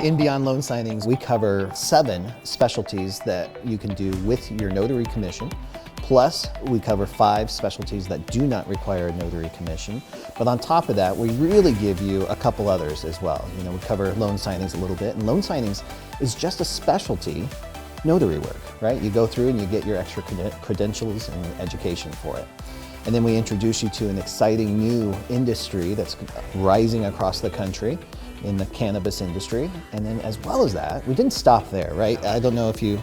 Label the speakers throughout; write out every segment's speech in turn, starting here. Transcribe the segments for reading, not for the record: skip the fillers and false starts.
Speaker 1: In Beyond Loan Signings, we cover 7 specialties that you can do with your notary commission. Plus, we cover 5 specialties that do not require a notary commission. But on top of that, we really give you a couple others as well. You know, we cover loan signings a little bit, and loan signings is just a specialty notary work, right? You go through and you get your extra credentials and education for it. And then we introduce you to an exciting new industry that's rising across the country in the cannabis industry. And then as well as that, we didn't stop there, right? I don't know if you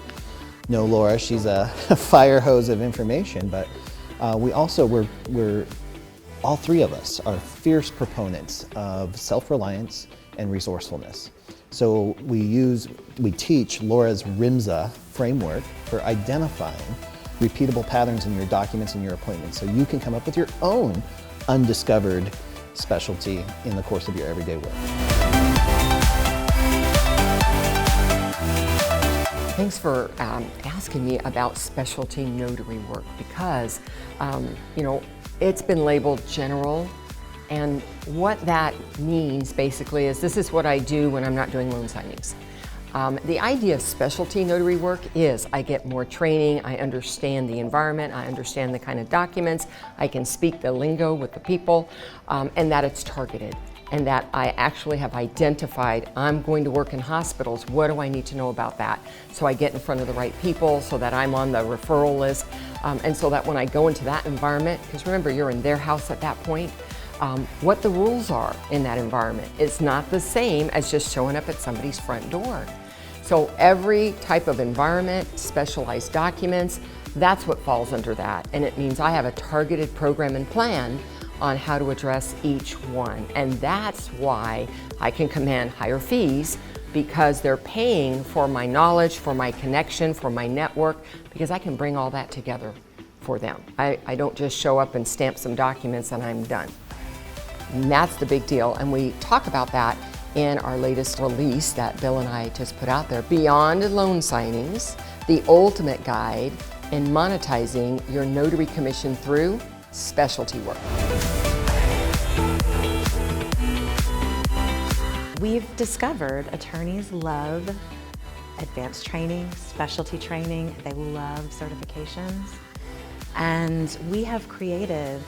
Speaker 1: know Laura, she's a fire hose of information, but we're all 3 of us are fierce proponents of self-reliance and resourcefulness. So we teach Laura's RIMSA framework for identifying repeatable patterns in your documents and your appointments, so you can come up with your own undiscovered specialty in the course of your everyday work.
Speaker 2: Thanks for asking me about specialty notary work because, you know, it's been labeled general, and what that means basically is this is what I do when I'm not doing loan signings. The idea of specialty notary work is I get more training, I understand the environment, I understand the kind of documents, I can speak the lingo with the people, and that it's targeted. And that I actually have identified, I'm going to work in hospitals, what do I need to know about that? So I get in front of the right people so that I'm on the referral list, and so that when I go into that environment, because remember, you're in their house at that point, what the rules are in that environment. It's not the same as just showing up at somebody's front door. So every type of environment, specialized documents, that's what falls under that. And it means I have a targeted program and plan on how to address each one. And that's why I can command higher fees, because they're paying for my knowledge, for my connection, for my network, because I can bring all that together for them. I don't just show up and stamp some documents and I'm done. And that's the big deal. And we talk about that in our latest release that Bill and I just put out there, Beyond Loan Signings, the ultimate guide in monetizing your notary commission through specialty work.
Speaker 3: We've discovered attorneys love advanced training, specialty training, they love certifications, and we have created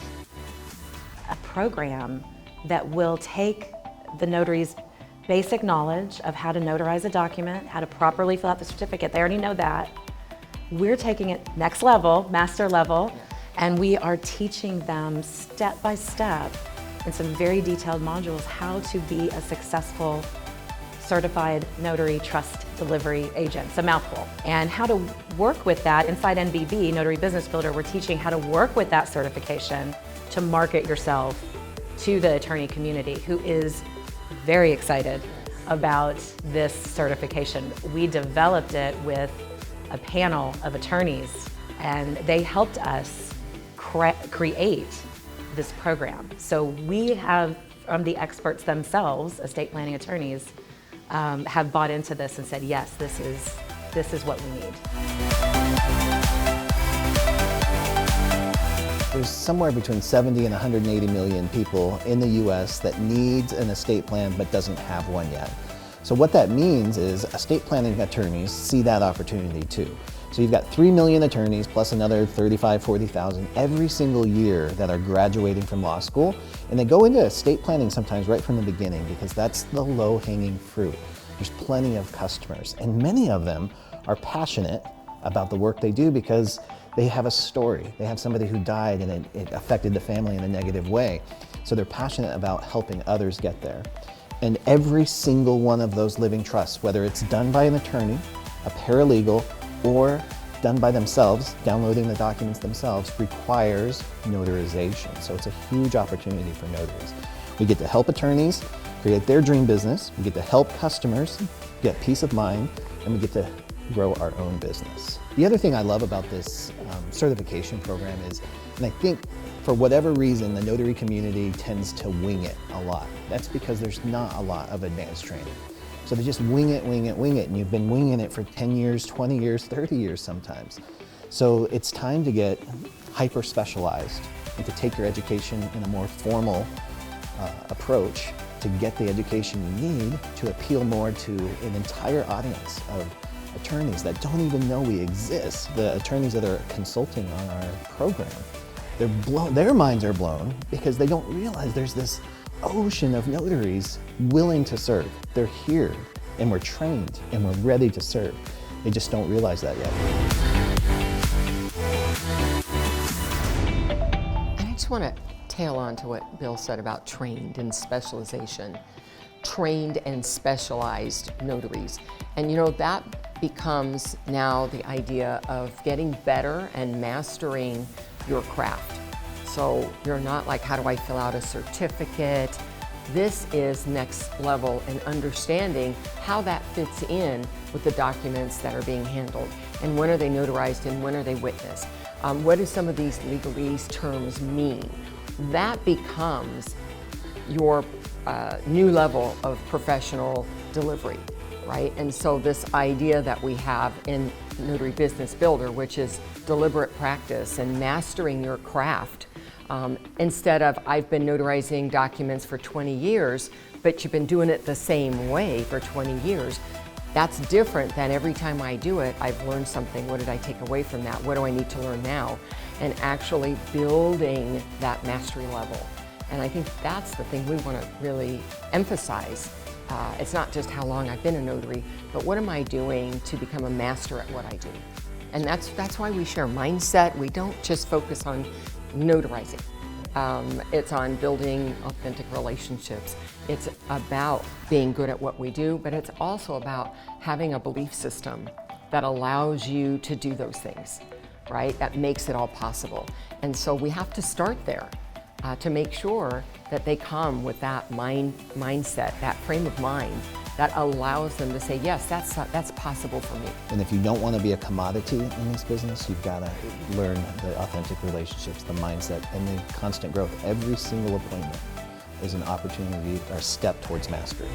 Speaker 3: a program that will take the notary's basic knowledge of how to notarize a document, how to properly fill out the certificate. They already know that. We're taking it next level, master level, and we are teaching them step by step in some very detailed modules how to be a successful certified notary trust delivery agent. It's a mouthful. And how to work with that inside NBB, Notary Business Builder, we're teaching how to work with that certification to market yourself to the attorney community, who is very excited about this certification. We developed it with a panel of attorneys, and they helped us create this program. So we have, from the experts themselves, estate planning attorneys, have bought into this and said, yes, this is what we need.
Speaker 1: There's somewhere between 70 and 180 million people in the US that needs an estate plan but doesn't have one yet. So what that means is estate planning attorneys see that opportunity too. So you've got 3 million attorneys plus another 35, 40,000 every single year that are graduating from law school, and they go into estate planning sometimes right from the beginning because that's the low-hanging fruit. There's plenty of customers, and many of them are passionate about the work they do because they have a story. They have somebody who died and it affected the family in a negative way. So they're passionate about helping others get there. And every single one of those living trusts, whether it's done by an attorney, a paralegal, or done by themselves, downloading the documents themselves, requires notarization. So it's a huge opportunity for notaries. We get to help attorneys create their dream business, we get to help customers get peace of mind, and we get to grow our own business. The other thing I love about this certification program is, and I think for whatever reason, the notary community tends to wing it a lot. That's because there's not a lot of advanced training. So they just wing it, and you've been winging it for 10 years, 20 years, 30 years sometimes. So it's time to get hyper-specialized and to take your education in a more formal approach to get the education you need to appeal more to an entire audience of attorneys that don't even know we exist, the attorneys that are consulting on our program. Their minds are blown because they don't realize there's this ocean of notaries willing to serve. They're here and we're trained and we're ready to serve. They just don't realize that yet.
Speaker 2: I just want to tail on to what Bill said about trained and specialization. Trained and specialized notaries. And you know, that becomes now the idea of getting better and mastering your craft. So you're not like, how do I fill out a certificate? This is next level in understanding how that fits in with the documents that are being handled. And when are they notarized and when are they witnessed? What do some of these legalese terms mean? That becomes your new level of professional delivery, right? And so this idea that we have in Notary Business Builder, which is deliberate practice and mastering your craft, instead of I've been notarizing documents for 20 years, but you've been doing it the same way for 20 years. That's different than every time I do it, I've learned something. What did I take away from that? What do I need to learn now? And actually building that mastery level. And I think that's the thing we want to really emphasize. It's not just how long I've been a notary, but what am I doing to become a master at what I do? And that's why we share mindset. We don't just focus on notarizing. It's on building authentic relationships. It's about being good at what we do, but it's also about having a belief system that allows you to do those things, right? That makes it all possible. And so we have to start there to make sure that they come with that mindset, that frame of mind that allows them to say, yes, that's possible for me.
Speaker 1: And if you don't want to be a commodity in this business, you've got to learn the authentic relationships, the mindset, and the constant growth. Every single appointment is an opportunity or step towards mastery.